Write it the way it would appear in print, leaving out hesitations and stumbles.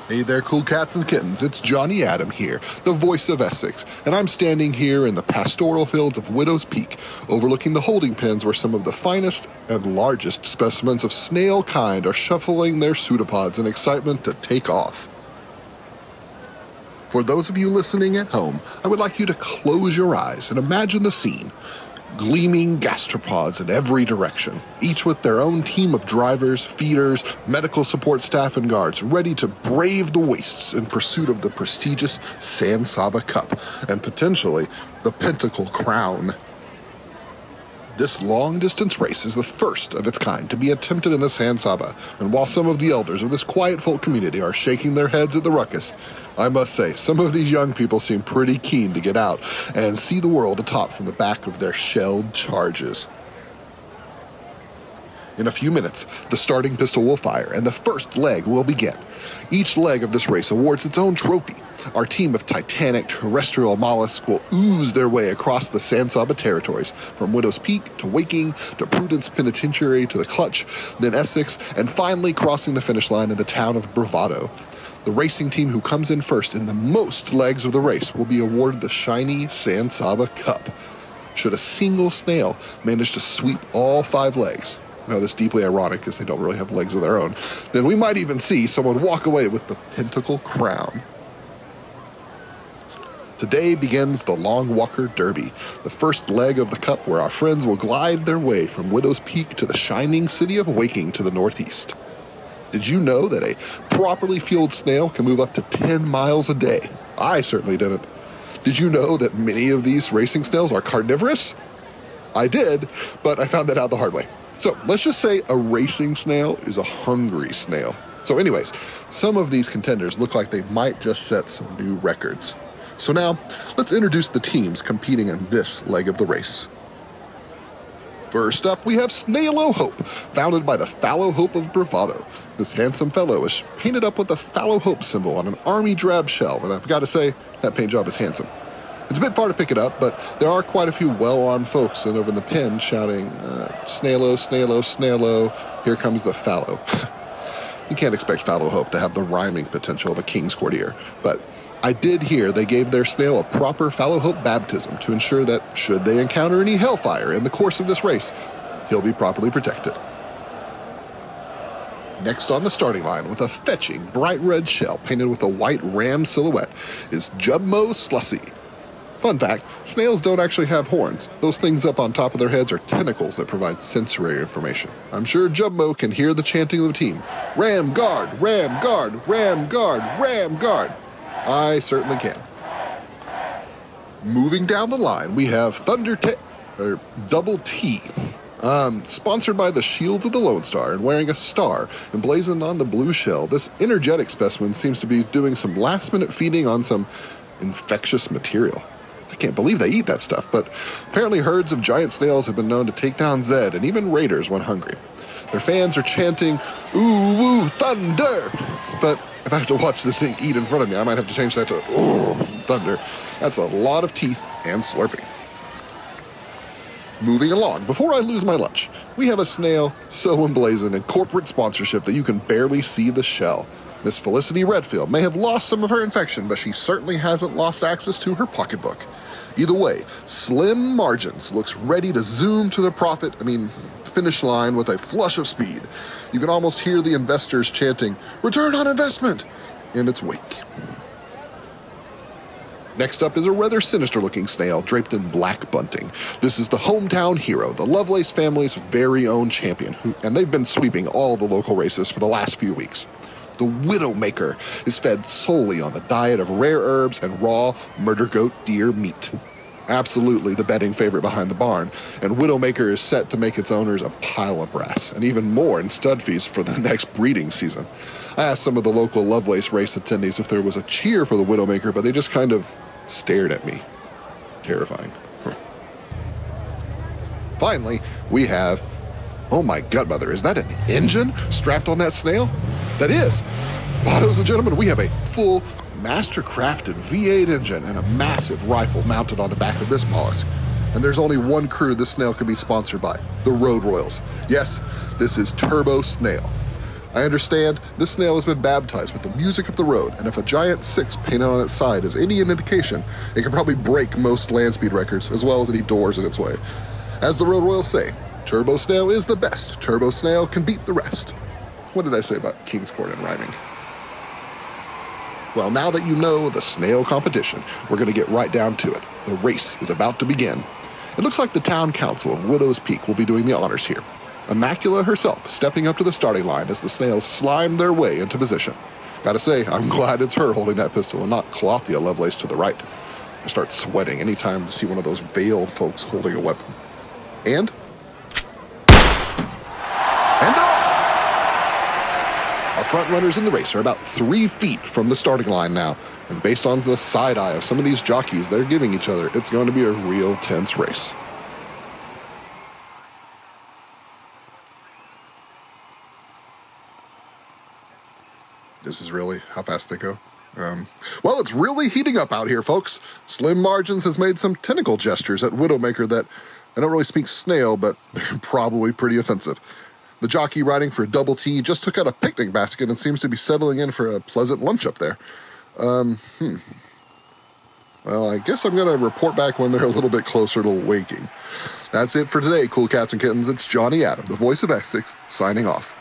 Hey there, cool cats and kittens. It's Johnny Adam here, the voice of Essex, and I'm standing here in the pastoral fields of Widow's Peak, overlooking the holding pens where some of the finest and largest specimens of snail-kind are shuffling their pseudopods in excitement to take off. For those of you listening at home, I would like you to close your eyes and imagine the scene. Gleaming gastropods in every direction, each with their own team of drivers, feeders, medical support staff, and guards, ready to brave the wastes in pursuit of the prestigious San Saba Cup, and potentially the Pentacle Crown. This long-distance race is the first of its kind to be attempted in the San Saba, and while some of the elders of this quiet folk community are shaking their heads at the ruckus, I must say, some of these young people seem pretty keen to get out and see the world atop from the back of their shelled charges. In a few minutes, the starting pistol will fire, and the first leg will begin. Each leg of this race awards its own trophy. Our team of titanic terrestrial mollusks will ooze their way across the San Saba territories, from Widow's Peak to Waking to Prudence Penitentiary to the Clutch, then Essex, and finally crossing the finish line in the town of Bravado. The racing team who comes in first in the most legs of the race will be awarded the shiny San Saba Cup. Should a single snail manage to sweep all 5 legs, I know this deeply ironic because they don't really have legs of their own, then we might even see someone walk away with the Pentacle Crown. Today begins the Long Walker Derby, the first leg of the cup where our friends will glide their way from Widow's Peak to the shining city of Waking to the northeast. Did you know that a properly fueled snail can move up to 10 miles a day? I certainly didn't. Did you know that many of these racing snails are carnivorous? I did, but I found that out the hard way. So let's just say a racing snail is a hungry snail. So anyways, some of these contenders look like they might just set some new records. So now, let's introduce the teams competing in this leg of the race. First up, we have Snail-o Hope, founded by the Fallow Hope of Bravado. This handsome fellow is painted up with the Fallow Hope symbol on an army drab shell, and I've got to say, that paint job is handsome. It's a bit far to pick it up, but there are quite a few well-armed folks over in the pen shouting, Snail-o, Snail-o, Snail-o, here comes the Fallow. You can't expect Fallow Hope to have the rhyming potential of a king's courtier, but I did hear they gave their snail a proper Fallow Hope baptism to ensure that, should they encounter any hellfire in the course of this race, he'll be properly protected. Next on the starting line, with a fetching bright red shell painted with a white ram silhouette, is Jubmo Slussy. Fun fact, snails don't actually have horns. Those things up on top of their heads are tentacles that provide sensory information. I'm sure Jubmo can hear the chanting of the team. Ram guard, ram guard, ram guard, ram guard. I certainly can. Moving down the line, we have Double T, sponsored by the Shields of the Lone Star and wearing a star emblazoned on the blue shell. This energetic specimen seems to be doing some last-minute feeding on some infectious material. I can't believe they eat that stuff, but apparently herds of giant snails have been known to take down Zed and even raiders when hungry. Their fans are chanting, ooh, woo, thunder! But if I have to watch this thing eat in front of me, I might have to change that to, ooh, thunder. That's a lot of teeth and slurping. Moving along, before I lose my lunch, we have a snail so emblazoned in corporate sponsorship that you can barely see the shell. Miss Felicity Redfield may have lost some of her infection, but she certainly hasn't lost access to her pocketbook. Either way, Slim Margins looks ready to zoom to the finish line with a flush of speed. You can almost hear the investors chanting, "Return on investment!" in its wake. Next up is a rather sinister-looking snail draped in black bunting. This is the hometown hero, the Lovelace family's very own champion, and they've been sweeping all the local races for the last few weeks. The Widowmaker is fed solely on a diet of rare herbs and raw murder goat deer meat. Absolutely the betting favorite behind the barn, and Widowmaker is set to make its owners a pile of brass, and even more in stud fees for the next breeding season. I asked some of the local Lovelace race attendees if there was a cheer for the Widowmaker, but they just kind of stared at me. Terrifying. Finally, we have, oh my godmother, is that an engine strapped on that snail? That is. Ladies and gentlemen, we have a full master-crafted V8 engine and a massive rifle mounted on the back of this mollusk. And there's only one crew this snail could be sponsored by, the Road Royals. Yes, this is Turbo Snail. I understand this snail has been baptized with the music of the road, and if a giant 6 painted on its side is any indication, it can probably break most land speed records, as well as any doors in its way. As the road royals say, turbo snail is the best. Turbo snail can beat the rest. What did I say about King's Court and rhyming? Well, now that you know the snail competition, we're going to get right down to it. The race is about to begin. It looks like the town council of Widow's Peak will be doing the honors here. Immacula herself stepping up to the starting line as the snails slime their way into position. Gotta say, I'm glad it's her holding that pistol and not Clothia Lovelace to the right. I start sweating anytime to see one of those veiled folks holding a weapon. And they're off! Our front runners in the race are about 3 feet from the starting line now, and based on the side eye of some of these jockeys they're giving each other, it's going to be a real tense race. This is really how fast they go. Well, it's really heating up out here, folks. Slim Margins has made some tentacle gestures at Widowmaker that I don't really speak snail, but they're probably pretty offensive. The jockey riding for Double T just took out a picnic basket and seems to be settling in for a pleasant lunch up there. Well, I guess I'm going to report back when they're a little bit closer to waking. That's it for today, cool cats and kittens. It's Johnny Adam, the voice of Essex, signing off.